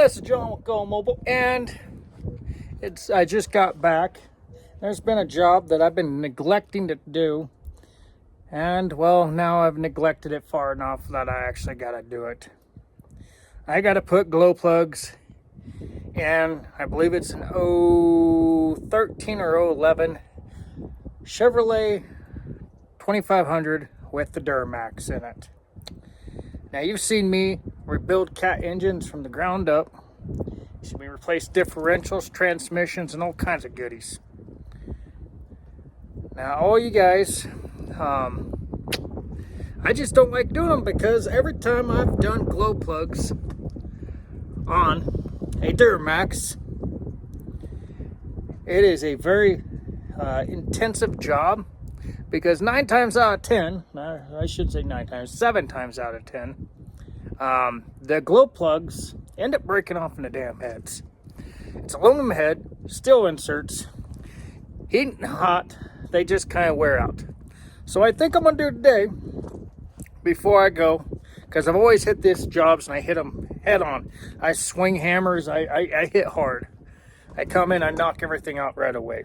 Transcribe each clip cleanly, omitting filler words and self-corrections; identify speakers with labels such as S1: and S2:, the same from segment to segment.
S1: This is John with Go Mobile, and I just got back. There's been a job that I've been neglecting to do, and well, now I've neglected it far enough that I actually got to do it. I got to put glow plugs in, I believe it's an 013 or 011 Chevrolet 2500 with the Duramax in it. Now, you've seen me rebuild cat engines from the ground up. You see me replace differentials, transmissions, and all kinds of goodies. Now, all you guys, I just don't like doing them because every time I've done glow plugs on a Duramax, it is a very intensive job. Because 9 times out of 10, I should say 9 times, 7 times out of 10, the glow plugs end up breaking off in the damn heads. It's aluminum head, steel inserts, heat and hot, they just kind of wear out. So I think I'm going to do today, before I go, because I've always hit these jobs and I hit them head on. I swing hammers, I hit hard. I come in, I knock everything out right away.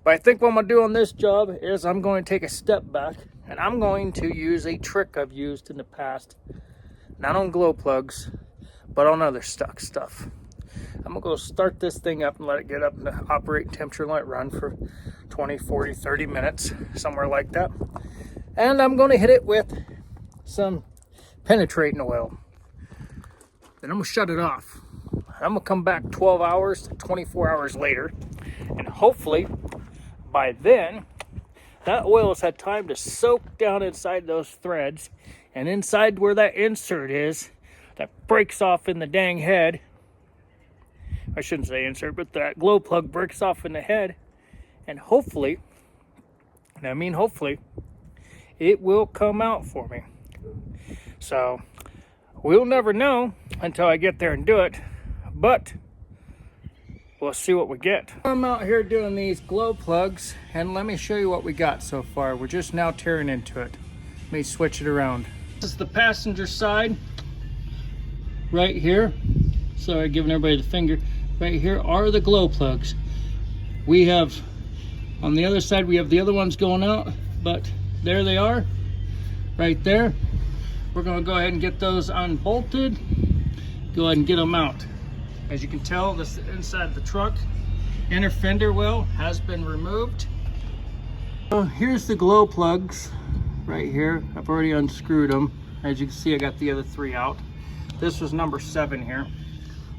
S1: But I think what I'm going to do on this job is I'm going to take a step back and I'm going to use a trick I've used in the past. Not on glow plugs, but on other stuck stuff. I'm going to go start this thing up and let it get up to operating temperature and let it run for 20, 40, 30 minutes, somewhere like that. And I'm going to hit it with some penetrating oil. Then I'm going to shut it off. I'm going to come back 12 hours to 24 hours later, and hopefully by then, that oil has had time to soak down inside those threads, and inside where that insert is, that breaks off in the dang head. I shouldn't say insert, but that glow plug breaks off in the head, and hopefully, and I mean hopefully, it will come out for me. So, we'll never know until I get there and do it, but we'll see what we get. I'm out here doing these glow plugs, and let me show you what we got so far. We're just now tearing into it. Let me switch it around. This is the passenger side right here. Sorry, giving everybody the finger. Right here are the glow plugs. We have, on the other side, we have the other ones going out, but there they are, right there. We're gonna go ahead and get those unbolted, go ahead and get them out. As you can tell, this inside the truck, inner fender well has been removed. So here's the glow plugs right here. I've already unscrewed them. As you can see, I got the other 3 out. This was number 7 here.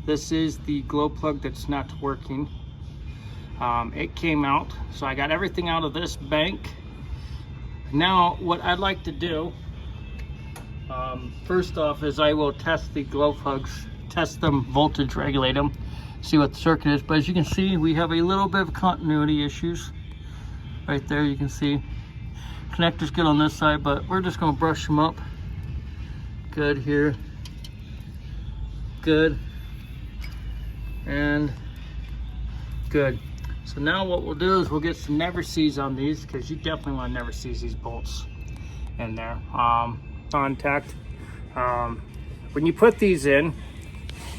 S1: This is the glow plug that's not working. It came out, so I got everything out of this bank. Now, what I'd like to do, first off, is I will test the glow plugs, test them, voltage regulate them, see what the circuit is. But as you can see, we have a little bit of continuity issues right there. You can see connectors good on this side, but we're just going to brush them up. Good here, good, and good. So now what we'll do is we'll get some never sees on these, because you definitely want to never seize these bolts in there. Contact, when you put these in,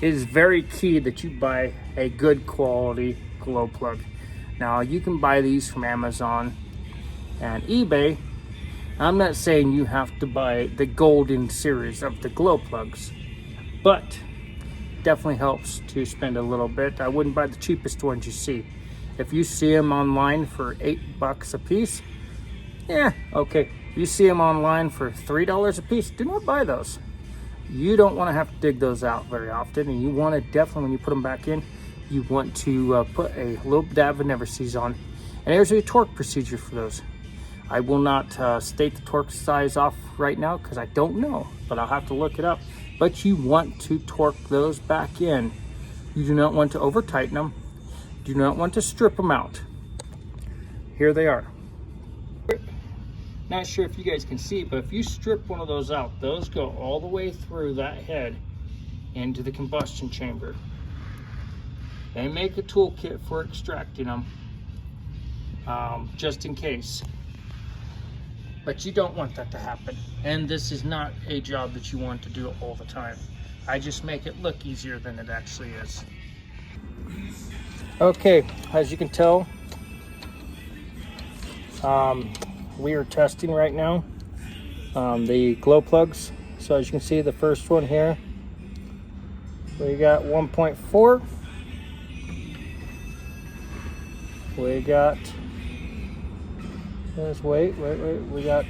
S1: it is very key that you buy a good quality glow plug. Now, you can buy these from Amazon and eBay. I'm not saying you have to buy the golden series of the glow plugs, but definitely helps to spend a little bit. I wouldn't buy the cheapest ones you see. If you see them online for $8 a piece, yeah, okay. If you see them online for $3 a piece, do not buy those. You don't want to have to dig those out very often, and you want to definitely, when you put them back in, you want to put a little dab of never sees on. And there's a torque procedure for those. I will not state the torque size off right now because I don't know, but I'll have to look it up. But you want to torque those back in. You do not want to over tighten them. Do not want to strip them out. Here they are. Not sure if you guys can see, but if you strip one of those out, those go all the way through that head into the combustion chamber. They make a toolkit for extracting them, just in case. But you don't want that to happen. And this is not a job that you want to do all the time. I just make it look easier than it actually is. Okay, as you can tell, we are testing right now the glow plugs. So as you can see, the first one here, we got 1.4. We got, let's wait, we got,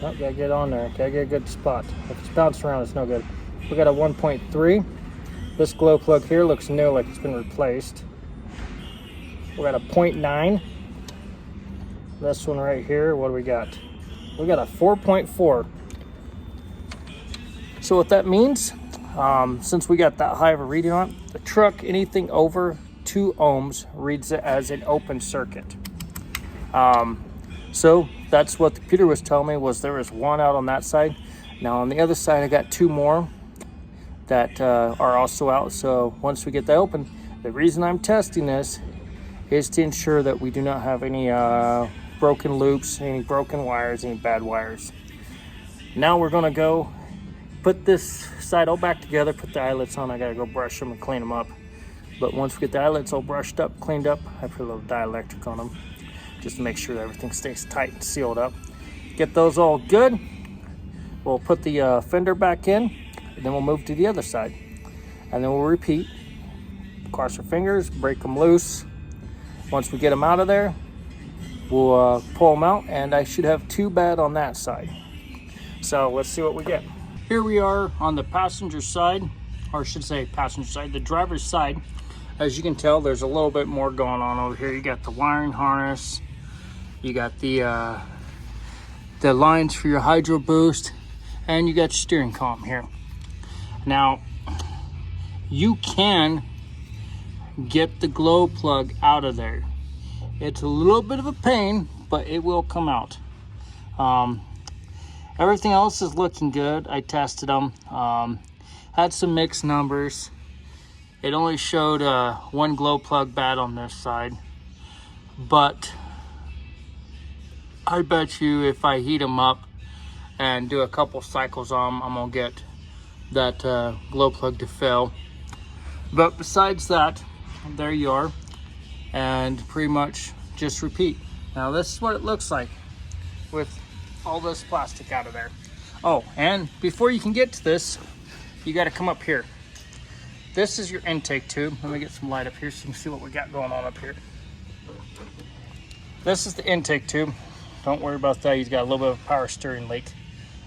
S1: oh, gotta get on there, gotta get a good spot. If it's bouncing around, it's no good. We got a 1.3. This glow plug here looks new, like it's been replaced. We got a 0.9. This one right here, what do we got? We got a 4.4. So what that means, since we got that high of a reading on it, the truck, anything over 2 ohms reads it as an open circuit. So that's what the computer was telling me, was there was one out on that side. Now on the other side, I got 2 more that are also out. So once we get that open, the reason I'm testing this is to ensure that we do not have any broken loops, any broken wires, any bad wires. Now we're gonna go put this side all back together, put the eyelets on. I gotta go brush them and clean them up. But once we get the eyelets all brushed up, cleaned up, I put a little dielectric on them just to make sure that everything stays tight and sealed up. Get those all good. We'll put the fender back in, and then we'll move to the other side. And then we'll repeat. Cross our fingers, break them loose. Once we get them out of there, we'll pull them out, and I should have 2 bad on that side. So let's see what we get. Here we are on the passenger side, or I should say passenger side, the driver's side. As you can tell, there's a little bit more going on over here. You got the wiring harness, you got the lines for your hydro boost, and you got your steering column here. Now, you can get the glow plug out of there. It's a little bit of a pain, but it will come out. Everything else is looking good. I tested them. Had some mixed numbers. It only showed 1 glow plug bad on this side, but I bet you if I heat them up and do a couple cycles on them, I'm gonna get that glow plug to fail. But besides that, there you are, and pretty much just repeat. Now this is what it looks like with all this plastic out of there. Oh, and before you can get to this, you got to come up here. This is your intake tube. Let me get some light up here so you can see what we got going on up here. This is the intake tube. Don't worry about that. He's got a little bit of a power steering leak.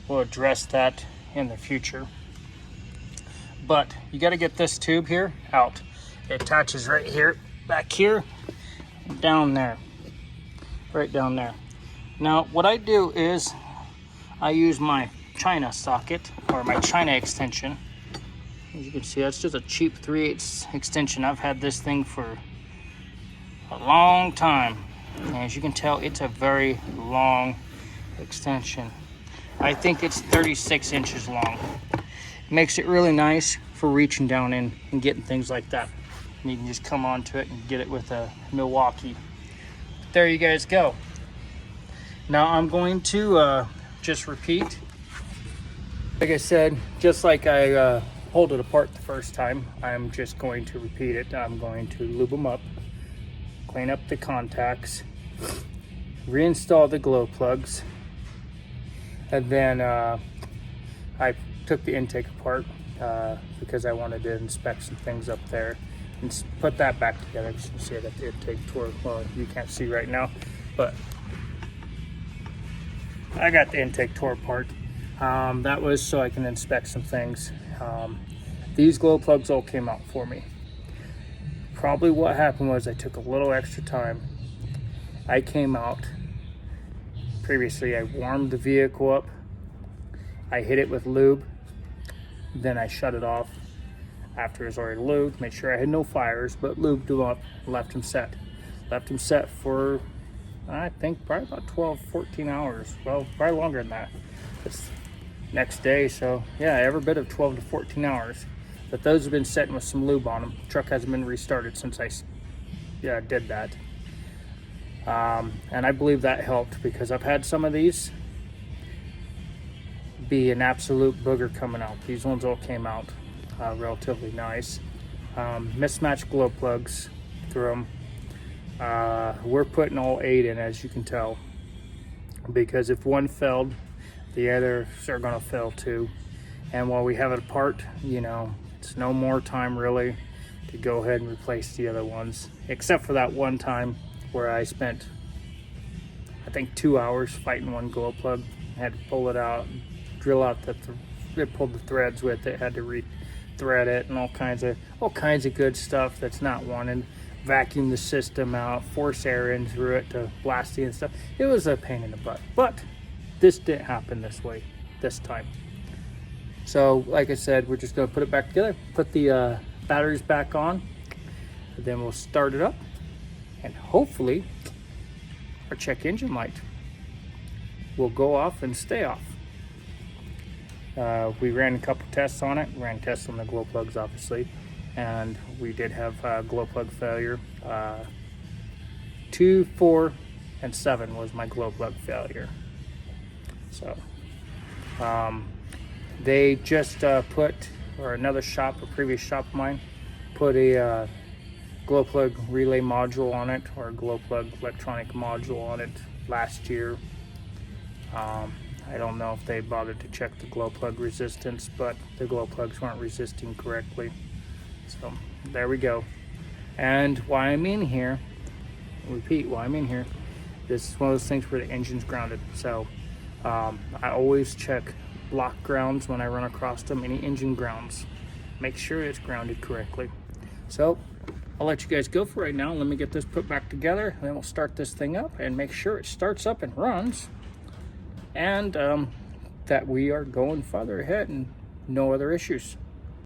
S1: We'll address that in the future. But you got to get this tube here out. It attaches right here, back here, down there, right down there. Now what I do is I use my China socket, or my China extension. As you can see, that's just a cheap 3/8 extension. I've had this thing for a long time. And as you can tell, it's a very long extension. I think it's 36 inches long. Makes it really nice for reaching down in and getting things like that. And you can just come onto it and get it with a Milwaukee. There you guys go. Now I'm going to just repeat. Like I said, just like I pulled it apart the first time, I'm just going to repeat it. I'm going to lube them up, clean up the contacts, reinstall the glow plugs, and then I took the intake apart because I wanted to inspect some things up there and put that back together. You can see I got the intake tore. Well, you can't see right now, but I got the intake tore apart. That was so I can inspect some things. These glow plugs all came out for me. Probably what happened was I took a little extra time. I came out. Previously, I warmed the vehicle up. I hit it with lube. Then I shut it off after it was already lubed. Made sure I had no fires, but lubed them up, left them set. Left them set for, I think, probably about 12, 14 hours. Well, probably longer than that. It's next day, so yeah, every bit of 12 to 14 hours. But those have been setting with some lube on them. Truck hasn't been restarted since I did that. And I believe that helped because I've had some of these be an absolute booger coming out. These ones all came out relatively nice. Mismatched glow plugs through them. We're putting all 8 in, as you can tell, because if one failed, the others are going to fail too. And while we have it apart, you know, it's no more time really to go ahead and replace the other ones, except for that one time where I spent, I think, 2 hours fighting one glow plug. I had to pull it out, drill out it pulled the threads with it, had to re-thread it, and all kinds of good stuff that's not wanted. Vacuum the system out, force air in through it to blast it and stuff. It was a pain in the butt, but this didn't happen this way this time. So like I said, we're just going to put it back together, put the batteries back on, and then we'll start it up, and hopefully our check engine light will go off and stay off. We ran a couple tests on it. We ran tests on the glow plugs, obviously, and we did have glow plug failure. 2, 4, and 7 was my glow plug failure. So they just put, or another shop, a previous shop of mine, put a glow plug relay module on it, or a glow plug electronic module on it last year. I don't know if they bothered to check the glow plug resistance, but the glow plugs weren't resisting correctly. So there we go. And why I'm in here, repeat, why I'm in here, this is one of those things where the engine's grounded. So I always check block grounds when I run across them, any engine grounds. Make sure it's grounded correctly. So I'll let you guys go for right now. Let me get this put back together, and then we'll start this thing up and make sure it starts up and runs, and that we are going farther ahead and no other issues.